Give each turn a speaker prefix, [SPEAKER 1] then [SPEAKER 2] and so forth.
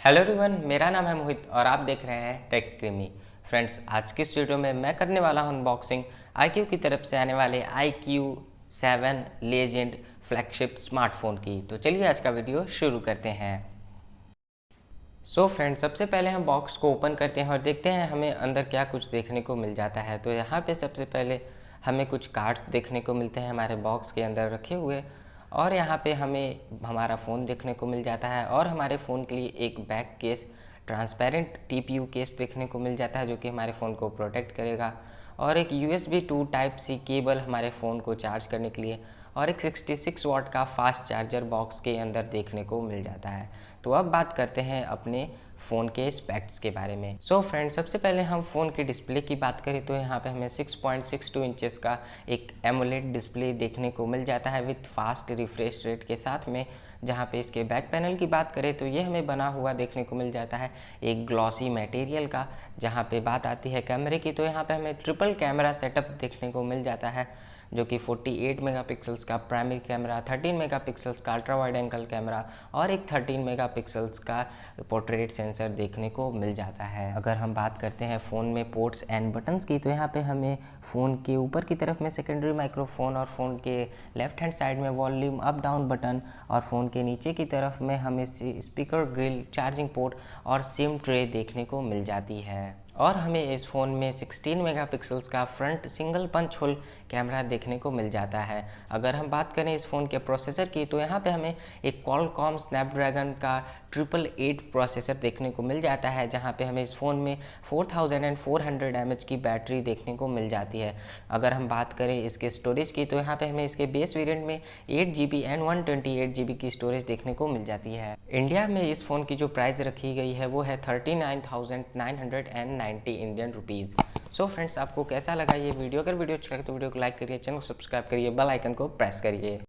[SPEAKER 1] Hello everyone, मेरा नाम है मोहित और आप देख रहे हैं टेक क्रीमी। फ्रेंड्स, आज की इस वीडियो में मैं करने वाला हूं अनबॉक्सिंग iQOO की तरफ से आने वाले iQOO 7 लेजेंड फ्लैगशिप स्मार्टफोन की। तो चलिए आज का वीडियो शुरू करते हैं। फ्रेंड्स, सबसे पहले हम बॉक्स को ओपन करते हैं और देखते हैं हमें अंदर क्या कुछ देखने को मिल जाता है। तो यहाँ पे सबसे पहले हमें कुछ कार्ड्स देखने को मिलते हैं हमारे बॉक्स के अंदर रखे हुए, और यहाँ पे हमें हमारा फ़ोन देखने को मिल जाता है और हमारे फ़ोन के लिए एक back case, transparent TPU case देखने को मिल जाता है जो कि हमारे फ़ोन को प्रोटेक्ट करेगा, और एक USB 2 टाइप सी केबल हमारे फ़ोन को चार्ज करने के लिए, और एक 66 वाट का फास्ट चार्जर बॉक्स के अंदर देखने को मिल जाता है। तो अब बात करते हैं अपने फ़ोन के स्पेक्स के बारे में। फ्रेंड्स, सबसे पहले हम फ़ोन के डिस्प्ले की बात करें तो यहाँ पे हमें 6.62 इंचेस का एक एमोलेड डिस्प्ले देखने को मिल जाता है विथ फास्ट रिफ्रेश रेट के साथ में। जहाँ पे इसके बैक पैनल की बात करें तो ये हमें बना हुआ देखने को मिल जाता है एक ग्लॉसी मटेरियल का। जहाँ पे बात आती है कैमरे की तो यहाँ पे हमें ट्रिपल कैमरा सेटअप देखने को मिल जाता है, जो कि 48 मेगापिक्सल्स का प्राइमरी कैमरा, 13 मेगापिक्सल्स का अल्ट्रा वाइड एंगल कैमरा और एक 13 मेगापिक्सल्स का पोर्ट्रेट सेंसर देखने को मिल जाता है। अगर हम बात करते हैं फ़ोन में पोर्ट्स एंड बटन्स की तो यहाँ पे हमें फ़ोन के ऊपर की तरफ में सेकेंडरी माइक्रोफोन और फ़ोन के लेफ्ट हैंड साइड में वॉल्यूम अप डाउन बटन, और फ़ोन के नीचे की तरफ में हमें स्पीकर ग्रिल, चार्जिंग पोर्ट और सिम ट्रे देखने को मिल जाती है। और हमें इस फ़ोन में 16 मेगापिक्सल्स का front single punch hole camera देखने को मिल जाता है। अगर हम बात करें इस फ़ोन के प्रोसेसर की तो यहाँ पे हमें एक क्वालकॉम स्नैपड्रैगन का 888 प्रोसेसर देखने को मिल जाता है, जहाँ पे हमें इस फ़ोन में 4400 mAh की बैटरी देखने को मिल जाती है। अगर हम बात करें इसके स्टोरेज की तो यहाँ पे हमें इसके बेस वेरिएंट में 8GB एंड 128GB की स्टोरेज देखने को मिल जाती है। इंडिया में इस फ़ोन की जो प्राइस रखी गई है वो है 39,990 इंडियन रुपीज़। फ्रेंड्स, आपको कैसा लगा ये वीडियो? अगर वीडियो अच्छा लगे तो वीडियो को लाइक करिए, चैनल को सब्सक्राइब करिए, बेल आइकन को प्रेस करिए।